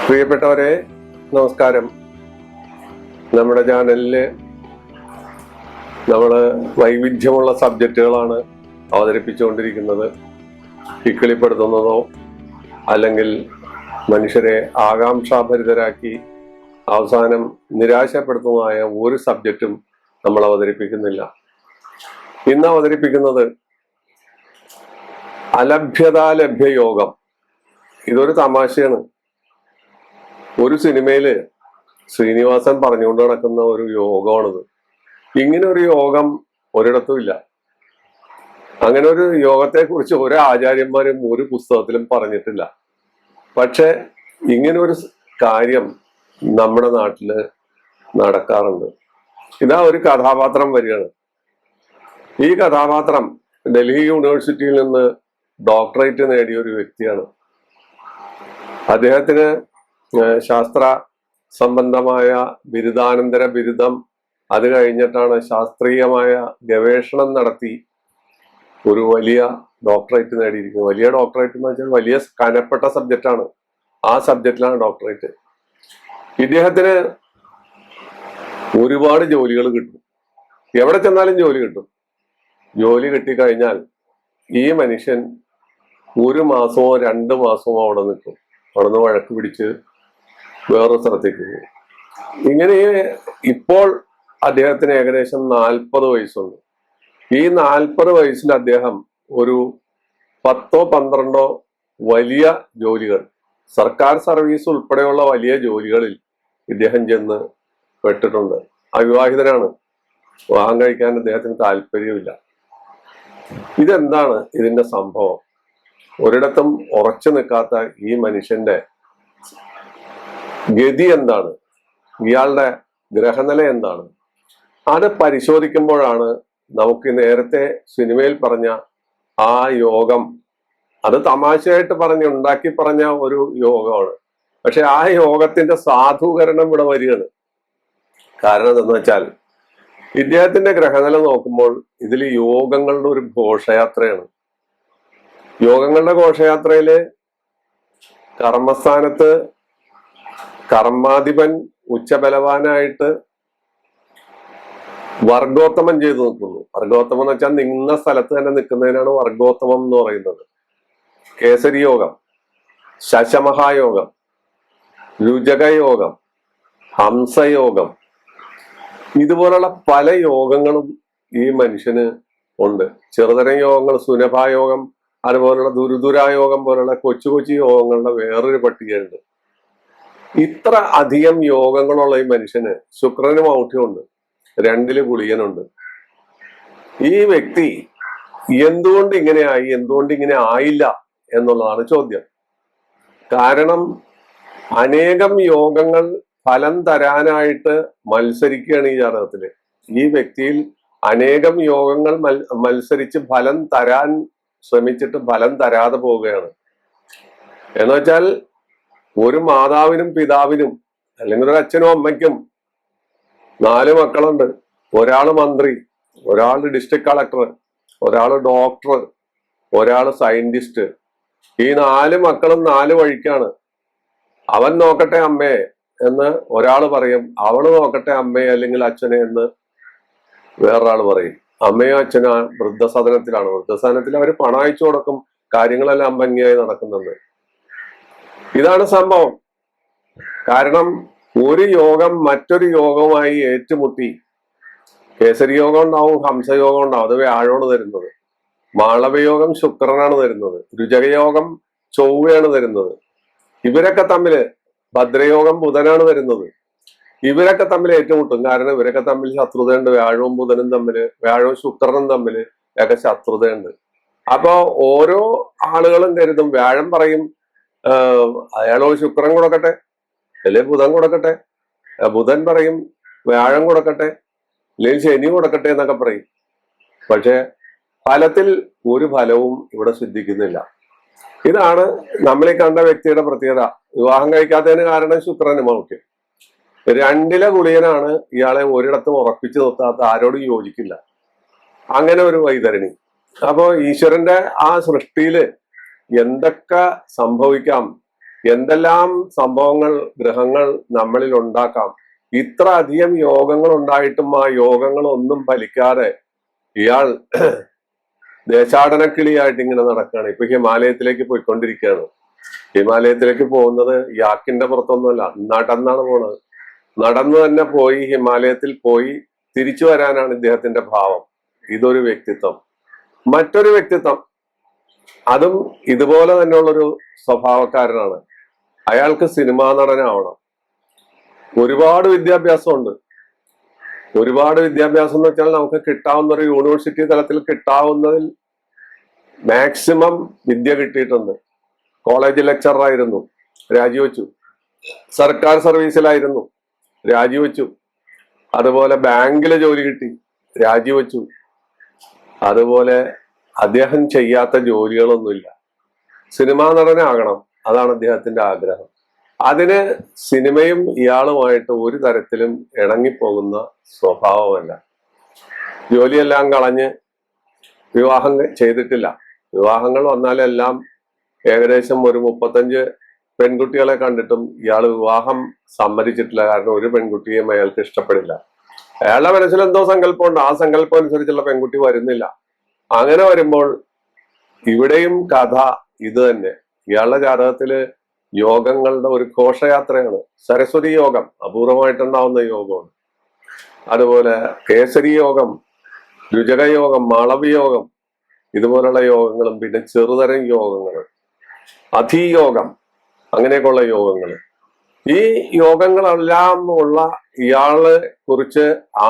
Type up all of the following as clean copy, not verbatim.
പ്രിയപ്പെട്ടവരെ, നമസ്കാരം. നമ്മുടെ ചാനലില് നമ്മൾ വൈവിധ്യമുള്ള സബ്ജക്റ്റുകളാണ് അവതരിപ്പിച്ചുകൊണ്ടിരിക്കുന്നത്. ഇക്കിളിപ്പെടുത്തുന്നതോ അല്ലെങ്കിൽ മനുഷ്യരെ ആകാംക്ഷാഭരിതരാക്കി അവസാനം നിരാശപ്പെടുത്തുന്നതായ ഒരു സബ്ജക്റ്റും നമ്മൾ അവതരിപ്പിക്കുന്നില്ല. ഇന്ന് അവതരിപ്പിക്കുന്നത് അലഭ്യതാലഭ്യയോഗം. ഇതൊരു തമാശയാണ്. ഒരു സിനിമയില് ശ്രീനിവാസൻ പറഞ്ഞുകൊണ്ട് നടക്കുന്ന ഒരു യോഗമാണിത്. ഇങ്ങനെ ഒരു യോഗം ഒരിടത്തും ഇല്ല. അങ്ങനെ ഒരു യോഗത്തെ കുറിച്ച് ഒരു ആചാര്യന്മാരും ഒരു പുസ്തകത്തിലും പറഞ്ഞിട്ടില്ല. പക്ഷെ ഇങ്ങനെ ഒരു കാര്യം നമ്മുടെ നാട്ടില് നടക്കാറുണ്ട്. ഇതാ ഒരു കഥാപാത്രം വരികയാണ്. ഈ കഥാപാത്രം ഡൽഹി യൂണിവേഴ്സിറ്റിയിൽ നിന്ന് ഡോക്ടറേറ്റ് നേടിയ ഒരു വ്യക്തിയാണ്. അദ്ദേഹത്തിന് ശാസ്ത്ര സംബന്ധമായ ബിരുദാനന്തര ബിരുദം, അത് കഴിഞ്ഞിട്ടാണ് ശാസ്ത്രീയമായ ഗവേഷണം നടത്തി ഒരു വലിയ ഡോക്ടറേറ്റ് നേടിയിരിക്കുന്നത്. വലിയ ഡോക്ടറേറ്റ് എന്ന് വെച്ചാൽ വലിയ കനപ്പെട്ട സബ്ജക്റ്റാണ്. ആ സബ്ജക്റ്റിലാണ് ഡോക്ടറേറ്റ്. ഇദ്ദേഹത്തിന് ഒരുപാട് ജോലികൾ കിട്ടും. എവിടെ ചെന്നാലും ജോലി കിട്ടും. ജോലി കിട്ടിക്കഴിഞ്ഞാൽ ഈ മനുഷ്യൻ 1 മാസമോ 2 മാസമോ അവിടെ നിൽക്കും. അവിടെ നിന്ന് വഴക്ക് പിടിച്ച് വേറൊരു സ്ഥലത്തേക്ക് പോകും. ഇങ്ങനെ ഇപ്പോൾ അദ്ദേഹത്തിന് ഏകദേശം 40 വയസ്സുണ്ട്. ഈ 40 വയസ്സിൽ അദ്ദേഹം ഒരു 10-12 വലിയ ജോലികൾ, സർക്കാർ സർവീസ് ഉൾപ്പെടെയുള്ള വലിയ ജോലികളിൽ ഇദ്ദേഹം ചെന്ന് പെട്ടിട്ടുണ്ട്. അവിവാഹിതനാണ്. വിവാഹം കഴിക്കാൻ അദ്ദേഹത്തിന് താല്പര്യമില്ല. ഇതെന്താണ് ഇതിന്റെ സംഭവം? ഒരിടത്തും ഉറച്ചു നിൽക്കാത്ത ഈ മനുഷ്യന്റെ ഗതി എന്താണ്? ഇയാളുടെ ഗ്രഹനില എന്താണ്? അത് പരിശോധിക്കുമ്പോഴാണ് നമുക്ക് നേരത്തെ സിനിമയിൽ പറഞ്ഞ ആ യോഗം, അത് തമാശയായിട്ട് ഉണ്ടാക്കി പറഞ്ഞ ഒരു യോഗമാണ്. പക്ഷെ ആ യോഗത്തിന്റെ സാധൂകരണം ഇവിടെ വരികയാണ്. കാരണം എന്തെന്ന് വെച്ചാൽ, ഇദ്ദേഹത്തിന്റെ ഗ്രഹനില നോക്കുമ്പോൾ ഇതിൽ യോഗങ്ങളുടെ ഒരു ഘോഷയാത്രയാണ്. യോഗങ്ങളുടെ ഘോഷയാത്രയില് കർമ്മസ്ഥാനത്ത് കർമാധിപൻ ഉച്ചബലവാനായിട്ട് വർഗോത്തമം ചെയ്തു നിൽക്കുന്നു. വർഗോത്തമം എന്ന് വെച്ചാൽ നിന്ന സ്ഥലത്ത് തന്നെ നിൽക്കുന്നതിനാണ് വർഗോത്തമം എന്ന് പറയുന്നത്. കേസരി യോഗം, ശശമഹായോഗം, രുചകയോഗം, ഹംസയോഗം, ഇതുപോലുള്ള പല യോഗങ്ങളും ഈ മനുഷ്യന് ഉണ്ട്. ചെറുതരം യോഗങ്ങൾ, സുനഭായോഗം, അതുപോലുള്ള ദുരുദുരായോഗം പോലുള്ള കൊച്ചു കൊച്ചു യോഗങ്ങളുടെ വേറൊരു പട്ടികയുണ്ട്. ഇത്ര അധികം യോഗങ്ങളുള്ള ഈ മനുഷ്യന് ശുക്രന് മൗഢ്യമുണ്ട്, 2 ഗുളികനുണ്ട്. ഈ വ്യക്തി എന്തുകൊണ്ട് ഇങ്ങനെ ആയി, എന്തുകൊണ്ട് ഇങ്ങനെ ആയില്ല എന്നുള്ളതാണ് ചോദ്യം. കാരണം അനേകം യോഗങ്ങൾ ഫലം തരാനായിട്ട് മത്സരിക്കുകയാണ് ഈ ജാതകത്തില്. ഈ വ്യക്തിയിൽ അനേകം യോഗങ്ങൾ മത്സരിച്ച് ഫലം തരാൻ ശ്രമിച്ചിട്ട് ഫലം തരാതെ പോവുകയാണ്. എന്നുവെച്ചാൽ ഒരു മാതാവിനും പിതാവിനും അല്ലെങ്കിൽ ഒരു അച്ഛനും അമ്മയ്ക്കും 4 മക്കളുണ്ട്. ഒരാള് മന്ത്രി, ഒരാള് ഡിസ്ട്രിക്ട് കളക്ടർ, ഒരാള് ഡോക്ടർ, ഒരാള് സയന്റിസ്റ്റ്. ഈ 4 മക്കളും 4 വഴിക്കാണ്. അവൻ നോക്കട്ടെ അമ്മയെ എന്ന് ഒരാൾ പറയും, അവള് നോക്കട്ടെ അമ്മയെ അല്ലെങ്കിൽ അച്ഛനെ എന്ന് വേറൊരാൾ പറയും. അമ്മയോ അച്ഛനോ വൃദ്ധസദനത്തിലാണ്. വൃദ്ധസദനത്തിൽ അവർ പണം അയച്ചു കൊടുക്കും. കാര്യങ്ങളെല്ലാം ഭംഗിയായി നടക്കുന്നുണ്ട്. ഇതാണ് സംഭവം. കാരണം ഒരു യോഗം മറ്റൊരു യോഗവുമായി ഏറ്റുമുട്ടി, കേസരി യോഗം ഉണ്ടാവും, ഹംസയോഗം ഉണ്ടാവും, അത് വ്യാഴമാണ് തരുന്നത്. മാളവയോഗം ശുക്രനാണ് തരുന്നത്. രുചകയോഗം ചൊവ്വയാണ് തരുന്നത്. ഇവരൊക്കെ തമ്മില്, ഭദ്രയോഗം ബുധനാണ് വരുന്നത്. ഇവരൊക്കെ തമ്മിൽ ഏറ്റുമുട്ടും. കാരണം ഇവരൊക്കെ തമ്മിൽ ശത്രുതയുണ്ട്. വ്യാഴവും ബുധനും തമ്മില്, വ്യാഴവും ശുക്രനും തമ്മില് ഒക്കെ ശത്രുതയുണ്ട്. അപ്പൊ ഓരോ ആളുകളും കരുതും, വ്യാഴം പറയും അയാളോ ശുക്രൻ കൊടുക്കട്ടെ, അല്ലെ ബുധൻ കൊടുക്കട്ടെ. ബുധൻ പറയും വ്യാഴം കൊടുക്കട്ടെ, അല്ലെങ്കിൽ ശനി കൊടുക്കട്ടെ എന്നൊക്കെ പറയും. പക്ഷെ ഫലത്തിൽ ഒരു ഫലവും ഇവിടെ സിദ്ധിക്കുന്നില്ല. ഇതാണ് നമ്മളീ കണ്ട വ്യക്തിയുടെ പ്രത്യേകത. വിവാഹം കഴിക്കാത്തതിന് കാരണം ശുക്രന് മൗഢ്യം. 2 ഗുളികനാണ്. ഇയാളെ ഒരിടത്തും ഉറപ്പിച്ചു നിർത്താത്ത, ആരോടും യോജിക്കില്ല. അങ്ങനെ ഒരു വൈതരണി. അപ്പോ ഈശ്വരന്റെ ആ സൃഷ്ടിയില് എന്തൊക്കെ സംഭവിക്കാം എന്തെല്ലാം സംഭവങ്ങൾ ഗ്രഹങ്ങൾ നമ്മളിൽ ഉണ്ടാക്കാം. ഇത്ര അധികം യോഗങ്ങൾ ഉണ്ടായിട്ടും ആ യോഗങ്ങളൊന്നും ഫലിക്കാതെ ഇയാൾ ദേശാടനക്കിളിയായിട്ട് ഇങ്ങനെ നടക്കുകയാണ്. ഇപ്പൊ ഹിമാലയത്തിലേക്ക് പോയിക്കൊണ്ടിരിക്കുകയാണ്. ഹിമാലയത്തിലേക്ക് പോകുന്നത് യാക്കിന്റെ പുറത്തൊന്നുമല്ല, നടന്നാണ് പോണത്. നടന്നു തന്നെ പോയി ഹിമാലയത്തിൽ പോയി തിരിച്ചു വരാനാണ് ഇദ്ദേഹത്തിന്റെ ഭാവം. ഇതൊരു വ്യക്തിത്വം. മറ്റൊരു വ്യക്തിത്വം, അതും ഇതുപോലെ തന്നെയുള്ളൊരു സ്വഭാവക്കാരനാണ്. അയാൾക്ക് സിനിമാ നടനാവണം. ഒരുപാട് വിദ്യാഭ്യാസമുണ്ട്. ഒരുപാട് വിദ്യാഭ്യാസം എന്ന് വെച്ചാൽ നമുക്ക് കിട്ടാവുന്ന ഒരു യൂണിവേഴ്സിറ്റി തലത്തിൽ കിട്ടാവുന്നതിൽ മാക്സിമം വിദ്യ കിട്ടിയിട്ടുണ്ട്. കോളേജ് ലെക്ചറായിരുന്നു, രാജിവെച്ചു. സർക്കാർ സർവീസിലായിരുന്നു, രാജിവെച്ചു. അതുപോലെ ബാങ്കിലെ ജോലി കിട്ടി, രാജിവെച്ചു. അതുപോലെ അദ്ദേഹം ചെയ്യാത്ത ജോലികളൊന്നുമില്ല. സിനിമാ നടനാകണം, അതാണ് അദ്ദേഹത്തിന്റെ ആഗ്രഹം. അതിന് സിനിമയും ഇയാളുമായിട്ട് ഒരു തരത്തിലും ഇണങ്ങിപ്പോകുന്ന സ്വഭാവമല്ല. ജോലിയെല്ലാം കളഞ്ഞ് വിവാഹം ചെയ്തിട്ടില്ല. വിവാഹങ്ങൾ വന്നാലെല്ലാം ഏകദേശം ഒരു 35 പെൺകുട്ടികളെ കണ്ടിട്ടും ഇയാൾ വിവാഹം സമ്മതിച്ചിട്ടില്ല. കാരണം ഒരു പെൺകുട്ടിയും അയാൾക്ക് ഇഷ്ടപ്പെടില്ല. അയാളുടെ മനസ്സിൽ എന്തോ സങ്കല്പമുണ്ട്, ആ സങ്കല്പം അനുസരിച്ചുള്ള പെൺകുട്ടി വരുന്നില്ല. അങ്ങനെ വരുമ്പോൾ ഇവിടെയും കഥ ഇത് തന്നെ. ഇയാളുടെ ജാതകത്തില് യോഗങ്ങളുടെ ഒരു ഘോഷയാത്രയാണ്. സരസ്വതി യോഗം അപൂർവമായിട്ടുണ്ടാവുന്ന യോഗമാണ്. അതുപോലെ കേസരി യോഗം, രുചക യോഗം, മാളവി യോഗം, ഇതുപോലുള്ള യോഗങ്ങളും പിന്നെ ചെറുതരം യോഗങ്ങൾ, അധിയോഗം, അങ്ങനെയൊക്കെയുള്ള യോഗങ്ങൾ. ഈ യോഗങ്ങളെല്ലാം ഉള്ള ഇയാളെ കുറിച്ച്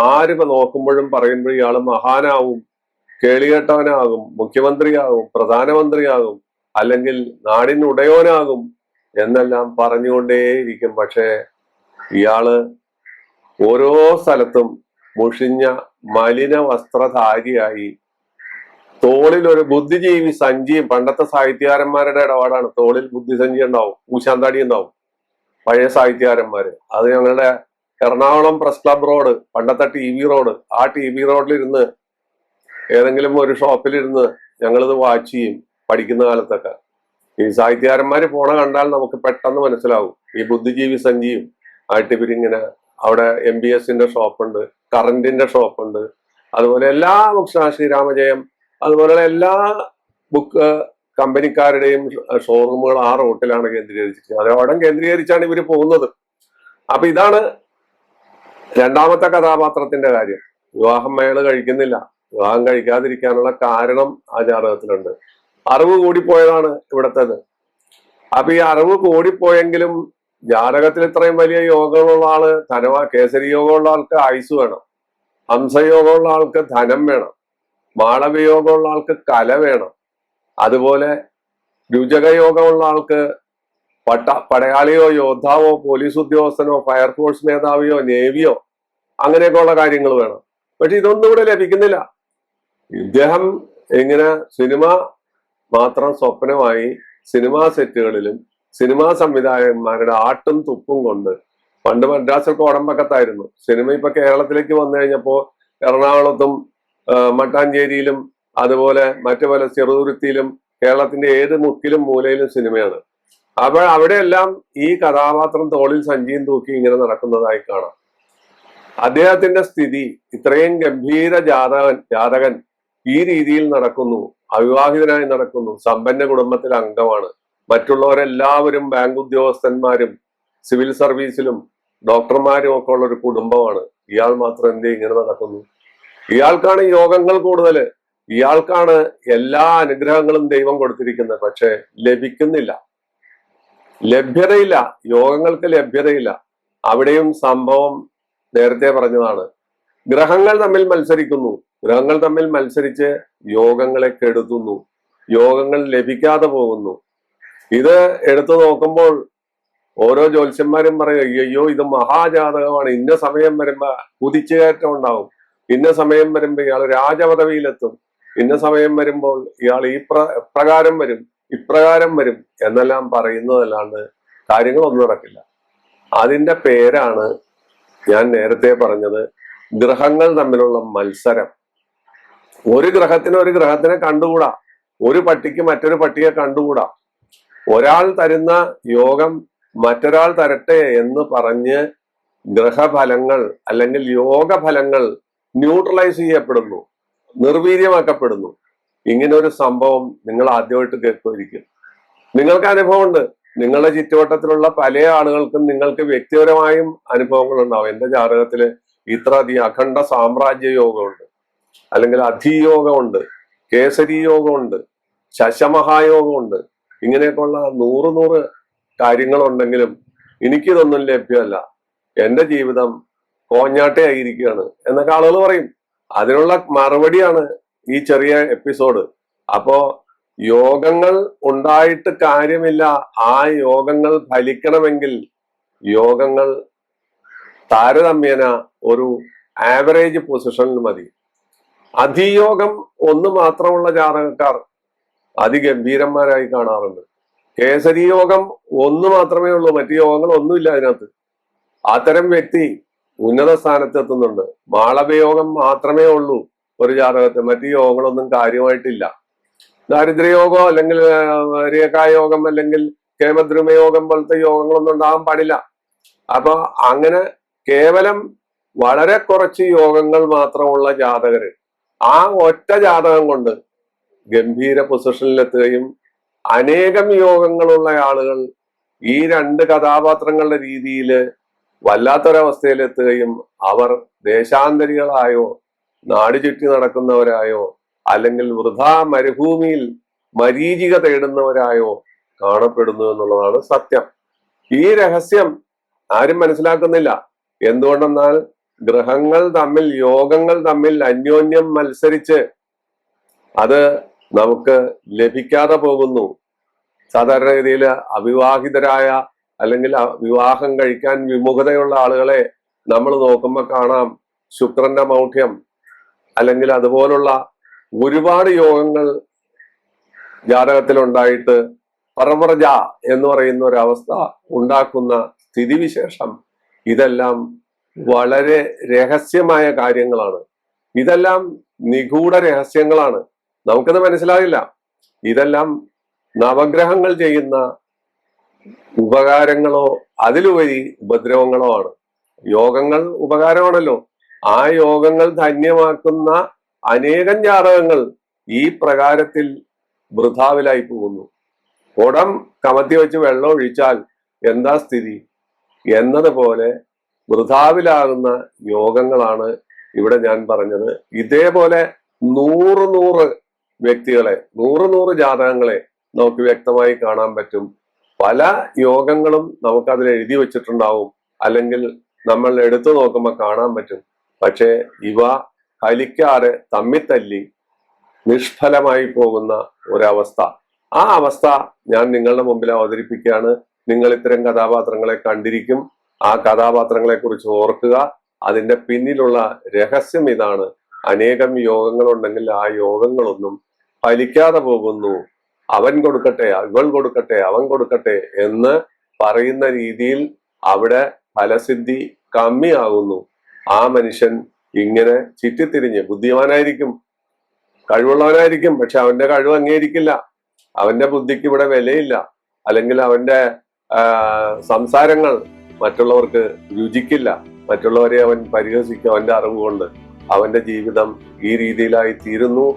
ആര് നോക്കുമ്പോഴും പറയുമ്പോഴും ഇയാള് മഹാനാവും, കേളികെട്ടവനാകും, മുഖ്യമന്ത്രിയാകും, പ്രധാനമന്ത്രിയാകും, അല്ലെങ്കിൽ നാടിനുടയോനാകും എന്നെല്ലാം പറഞ്ഞുകൊണ്ടേയിരിക്കും. പക്ഷേ ഇയാള് ഓരോ സ്ഥലത്തും മുഷിഞ്ഞ മലിന വസ്ത്രധാരിയായി തോളിൽ ഒരു ബുദ്ധിജീവി സഞ്ചിയും, പണ്ടത്തെ സാഹിത്യകാരന്മാരുടെ ഇടപാടാണ്. തോളിൽ ബുദ്ധിസഞ്ചി ഉണ്ടാവും, ഊശാന്താടി ഉണ്ടാവും, പഴയ സാഹിത്യകാരന്മാര്. അത് ഞങ്ങളുടെ എറണാകുളം പ്രസ് ക്ലബ് റോഡ്, പണ്ടത്തെ TV റോഡ്, ആ TV റോഡിലിരുന്ന് ഏതെങ്കിലും ഒരു ഷോപ്പിലിരുന്ന് ഞങ്ങളിത് വാച്ച് ചെയ്യും പഠിക്കുന്ന കാലത്തൊക്കെ. ഈ സാഹിത്യകാരന്മാര് പോണ കണ്ടാൽ നമുക്ക് പെട്ടെന്ന് മനസ്സിലാവും. ഈ ബുദ്ധിജീവി സഞ്ചിയും ആയിട്ട് ഇവരിങ്ങനെ അവിടെ MBSന്റെ ഷോപ്പുണ്ട്, കറന്റിന്റെ ഷോപ്പുണ്ട്, അതുപോലെ എല്ലാ ശ്രീരാമജയം, അതുപോലെയുള്ള എല്ലാ ബുക്ക് കമ്പനിക്കാരുടെയും ഷോറൂമുകൾ ആ റോട്ടിലാണ് കേന്ദ്രീകരിച്ചിരിക്കുന്നത്. അത് അവിടെ കേന്ദ്രീകരിച്ചാണ് ഇവര് പോകുന്നത്. അപ്പൊ ഇതാണ് രണ്ടാമത്തെ കഥാപാത്രത്തിന്റെ കാര്യം. വിവാഹം അയാള് കഴിക്കുന്നില്ല. വിവാഹം കഴിക്കാതിരിക്കാനുള്ള കാരണം ആ ജാതകത്തിലുണ്ട്. അറിവ് കൂടിപ്പോയതാണ് ഇവിടത്തേത്. അപ്പൊ ഈ അറിവ് കൂടിപ്പോയെങ്കിലും ജാതകത്തിൽ ഇത്രയും വലിയ യോഗമുള്ള ആള് കേസരി യോഗമുള്ള ആൾക്ക് ആയുസ് വേണം, ഹംസയോഗമുള്ള ആൾക്ക് ധനം വേണം, മാളവയോഗമുള്ള ആൾക്ക് കല വേണം, അതുപോലെ രുചകയോഗമുള്ള ആൾക്ക് പടയാളിയോ യോദ്ധാവോ പോലീസ് ഉദ്യോഗസ്ഥനോ ഫയർഫോഴ്സ് മേധാവിയോ നേവിയോ അങ്ങനെയൊക്കെയുള്ള കാര്യങ്ങൾ വേണം. പക്ഷെ ഇതൊന്നും ഇവിടെ ലഭിക്കുന്നില്ല. ഇദ്ദേഹം ഇങ്ങനെ സിനിമ മാത്രം സ്വപ്നമായി സിനിമാ സെറ്റുകളിലും സിനിമാ സംവിധായകന്മാരുടെ ആട്ടും തുപ്പും കൊണ്ട്, പണ്ട് മദ്രാസിൽ കോടമ്പക്കത്തായിരുന്നു സിനിമ. ഇപ്പൊ കേരളത്തിലേക്ക് വന്നു കഴിഞ്ഞപ്പോ എറണാകുളത്തും മട്ടാഞ്ചേരിയിലും അതുപോലെ മറ്റു പല ചെറുതുരുത്തിയിലും കേരളത്തിന്റെ ഏത് മുക്കിലും മൂലയിലും സിനിമയാണ്. അപ്പോൾ അവിടെയെല്ലാം ഈ കഥാപാത്രം തോളിൽ സഞ്ചിയും തൂക്കി ഇങ്ങനെ നടക്കുന്നതായി കാണാം. അദ്ദേഹത്തിന്റെ സ്ഥിതി, ഇത്രയും ഗംഭീര ജാതകൻ ഈ രീതിയിൽ നടക്കുന്നു, അവിവാഹിതനായി നടക്കുന്നു, സമ്പന്ന കുടുംബത്തിലെ അംഗമാണ്, മറ്റുള്ളവരെല്ലാവരും ബാങ്ക് ഉദ്യോഗസ്ഥന്മാരും സിവിൽ സർവീസിലും ഡോക്ടർമാരും ഒക്കെ ഉള്ള ഒരു കുടുംബമാണ്. ഇയാൾ മാത്രം എന്തേ ഇങ്ങനെ നടക്കുന്നു? ഇയാൾക്കാണ് യോഗങ്ങൾ കൂടുതൽ, ഇയാൾക്കാണ് എല്ലാ അനുഗ്രഹങ്ങളും ദൈവം കൊടുത്തിരിക്കുന്നത്. പക്ഷെ ലഭിക്കുന്നില്ല, ലഭ്യതയില്ല, യോഗങ്ങൾക്ക് ലഭ്യതയില്ല. അവിടെയും സംഭവം നേരത്തെ പറഞ്ഞതാണ്. ഗ്രഹങ്ങൾ തമ്മിൽ മത്സരിക്കുന്നു, ഗ്രഹങ്ങൾ തമ്മിൽ മത്സരിച്ച് യോഗങ്ങളെ കെടുത്തുന്നു, യോഗങ്ങൾ ലഭിക്കാതെ പോകുന്നു. ഇത് എടുത്തു നോക്കുമ്പോൾ ഓരോ ജ്യോത്സ്യന്മാരും പറയും, അയ്യോ ഇത് മഹാജാതകമാണ്, ഇന്ന സമയം വരുമ്പോ കുതിച്ചുകയറ്റം ഉണ്ടാവും, ഇന്ന സമയം വരുമ്പോ ഇയാൾ രാജപദവിയിലെത്തും, ഇന്ന സമയം വരുമ്പോൾ ഇയാൾ ഇപ്രകാരം വരും, ഇപ്രകാരം വരും എന്നെല്ലാം പറയുന്നതല്ലാണ്ട് കാര്യങ്ങളൊന്നും നടക്കില്ല. അതിന്റെ പേരാണ് ഞാൻ നേരത്തെ പറഞ്ഞത്, ഗ്രഹങ്ങൾ തമ്മിലുള്ള മത്സരം. ഒരു ഗ്രഹത്തിനെ കണ്ടുകൂടാ, ഒരു പട്ടിക്ക് മറ്റൊരു പട്ടിയെ കണ്ടുകൂടാ. ഒരാൾ തരുന്ന യോഗം മറ്റൊരാൾ തരട്ടെ എന്ന് പറഞ്ഞ് ഗ്രഹഫലങ്ങൾ അല്ലെങ്കിൽ യോഗഫലങ്ങൾ ന്യൂട്രലൈസ് ചെയ്യപ്പെടുന്നു, നിർവീര്യമാക്കപ്പെടുന്നു. ഇങ്ങനെ ഒരു സംഭവം നിങ്ങൾ ആദ്യമായിട്ട് കേൾക്കുമായിരിക്കും. നിങ്ങൾക്ക് അനുഭവമുണ്ട്. നിങ്ങളുടെ ചുറ്റുവട്ടത്തിലുള്ള പല ആളുകൾക്കും നിങ്ങൾക്ക് വ്യക്തിപരമായും അനുഭവങ്ങൾ ഉണ്ടാവും. എന്റെ ജാതകത്തില് ഇത്ര അധികം അഖണ്ഡ സാമ്രാജ്യ യോഗമുണ്ട്, അല്ലെങ്കിൽ അധിയോഗമുണ്ട്, കേസരി യോഗമുണ്ട്, ശശമഹായോഗമുണ്ട്. ഇങ്ങനെയൊക്കെയുള്ള നൂറ് കാര്യങ്ങളുണ്ടെങ്കിലും എനിക്കിതൊന്നും ലഭ്യമല്ല, എന്റെ ജീവിതം കോഞ്ഞാട്ടേ ആയിരിക്കുകയാണ് എന്നൊക്കെ ആളുകൾ പറയും. അതിനുള്ള മറുപടിയാണ് ഈ ചെറിയ എപ്പിസോഡ്. അപ്പോ യോഗങ്ങൾ ഉണ്ടായിട്ട് കാര്യമില്ല. ആ യോഗങ്ങൾ ഫലിക്കണമെങ്കിൽ യോഗങ്ങൾ താരതമ്യേന ഒരു ആവറേജ് പൊസിഷനിൽ മതി. അധിയോഗം ഒന്ന് മാത്രമുള്ള ജാതകക്കാർ അതിഗംഭീരന്മാരായി കാണാറുണ്ട്. കേസരി യോഗം ഒന്ന് മാത്രമേ ഉള്ളൂ, മറ്റു യോഗങ്ങൾ ഒന്നുമില്ല അതിനകത്ത്. അത്തരം വ്യക്തി ഉന്നത സ്ഥാനത്ത് എത്തുന്നുണ്ട്. മാളവയോഗം മാത്രമേ ഉള്ളൂ ഒരു ജാതകത്തിൽ, മറ്റു യോഗങ്ങളൊന്നും കാര്യമായിട്ടില്ല. ദാരിദ്ര്യയോഗം അല്ലെങ്കിൽ രേഖായോഗം അല്ലെങ്കിൽ കേമദ്രുമയോഗം പോലത്തെ യോഗങ്ങളൊന്നും ഉണ്ടാകാൻ പാടില്ല. അപ്പൊ അങ്ങനെ കേവലം വളരെ കുറച്ച് യോഗങ്ങൾ മാത്രമുള്ള ജാതകര് ആ ഒറ്റ ജാതകം കൊണ്ട് ഗംഭീര പൊസിഷനിലെത്തുകയും അനേകം യോഗങ്ങളുള്ള ആളുകൾ ഈ രണ്ട് കഥാപാത്രങ്ങളുടെ രീതിയിൽ വല്ലാത്തൊരവസ്ഥയിലെത്തുകയും അവർ ദേശാന്തരികളായോ നാട് ചുറ്റി നടക്കുന്നവരായോ അല്ലെങ്കിൽ വൃഥാ മരുഭൂമിയിൽ മരീചിക തേടുന്നവരായോ കാണപ്പെടുന്നു എന്നുള്ളതാണ് സത്യം. ഈ രഹസ്യം ആരും മനസ്സിലാക്കുന്നില്ല. എന്തുകൊണ്ടെന്നാൽ ഗ്രഹങ്ങൾ തമ്മിൽ, യോഗങ്ങൾ തമ്മിൽ അന്യോന്യം മത്സരിച്ച് അത് നമുക്ക് ലഭിക്കാതെ പോകുന്നു. സാധാരണഗതിയിൽ അവിവാഹിതരായ അല്ലെങ്കിൽ വിവാഹം കഴിക്കാൻ വിമുഖതയുള്ള ആളുകളെ നമ്മൾ നോക്കുമ്പോൾ കാണാം ശുക്രന്റെ മൗഢ്യം അല്ലെങ്കിൽ അതുപോലുള്ള ഒരുപാട് യോഗങ്ങൾ ജാതകത്തിൽ ഉണ്ടായിട്ട് പർവ്രജ എന്ന് പറയുന്ന ഒരവസ്ഥ ഉണ്ടാക്കുന്ന സ്ഥിതിവിശേഷം, ഇതെല്ലാം വളരെ രഹസ്യമായ കാര്യങ്ങളാണ്. ഇതെല്ലാം നിഗൂഢ രഹസ്യങ്ങളാണ്, നമുക്കത് മനസ്സിലാകില്ല. ഇതെല്ലാം നവഗ്രഹങ്ങൾ ചെയ്യുന്ന ഉപകാരങ്ങളോ അതിലുപരി ഉപദ്രവങ്ങളോ ആണ്. യോഗങ്ങൾ ഉപകാരമാണല്ലോ. ആ യോഗങ്ങൾ ധന്യമാക്കുന്ന അനേകം ജാതകങ്ങൾ ഈ പ്രകാരത്തിൽ വൃഥാവിലായി പോകുന്നു. കുടം കമത്തി വെച്ച് വെള്ളം ഒഴിച്ചാൽ എന്താ സ്ഥിതി എന്നതുപോലെ വൃഥാവിലാകുന്ന യോഗങ്ങളാണ് ഇവിടെ ഞാൻ പറഞ്ഞത്. ഇതേപോലെ നൂറ് വ്യക്തികളെ, നൂറ് ജാതകങ്ങളെ നമുക്ക് വ്യക്തമായി കാണാൻ പറ്റും. പല യോഗങ്ങളും നമുക്കതിൽ എഴുതി വെച്ചിട്ടുണ്ടാവും, അല്ലെങ്കിൽ നമ്മൾ എടുത്തു നോക്കുമ്പോൾ കാണാൻ പറ്റും. പക്ഷെ ഇവ ഫലിക്കാതെ തമ്മിത്തല്ലി നിഷ്ഫലമായി പോകുന്ന ഒരവസ്ഥ. ആ അവസ്ഥ ഞാൻ നിങ്ങളുടെ മുമ്പിൽ അവതരിപ്പിക്കുകയാണ്. നിങ്ങൾ ഇത്തരം കഥാപാത്രങ്ങളെ കണ്ടിരിക്കും. ആ കഥാപാത്രങ്ങളെ കുറിച്ച് ഓർക്കുക. അതിന്റെ പിന്നിലുള്ള രഹസ്യം ഇതാണ്. അനേകം യോഗങ്ങളുണ്ടെങ്കിൽ ആ യോഗങ്ങളൊന്നും ഫലിക്കാതെ പോകുന്നു. അവൻ കൊടുക്കട്ടെ, ഇവൾ കൊടുക്കട്ടെ, അവൻ കൊടുക്കട്ടെ എന്ന് പറയുന്ന രീതിയിൽ അവിടെ ഫലസിദ്ധി കമ്മിയാകുന്നു. ആ മനുഷ്യൻ ഇങ്ങനെ ചുറ്റിത്തിരിഞ്ഞ്, ബുദ്ധിമാനായിരിക്കും, കഴിവുള്ളവനായിരിക്കും, പക്ഷെ അവന്റെ കഴിവ് അംഗീകരിക്കില്ല, അവന്റെ ബുദ്ധിക്ക് ഇവിടെ വിലയില്ല, അല്ലെങ്കിൽ അവന്റെ സംസാരങ്ങൾ മറ്റുള്ളവർക്ക് രുചിക്കില്ല, മറ്റുള്ളവരെ അവൻ പരിഹസിക്കും. അവന്റെ അറിവ് കൊണ്ട് അവന്റെ ജീവിതം ഈ രീതിയിലായി തീരുന്നു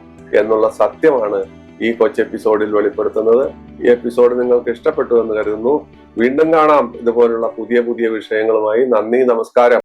എന്നുള്ള സത്യമാണ് ഈ കൊച്ചെപ്പിസോഡിൽ വെളിപ്പെടുത്തുന്നത്. ഈ എപ്പിസോഡ് നിങ്ങൾക്ക് ഇഷ്ടപ്പെട്ടു എന്ന് കരുതുന്നു. വീണ്ടും കാണാം ഇതുപോലുള്ള പുതിയ വിഷയങ്ങളുമായി. നന്ദി, നമസ്കാരം.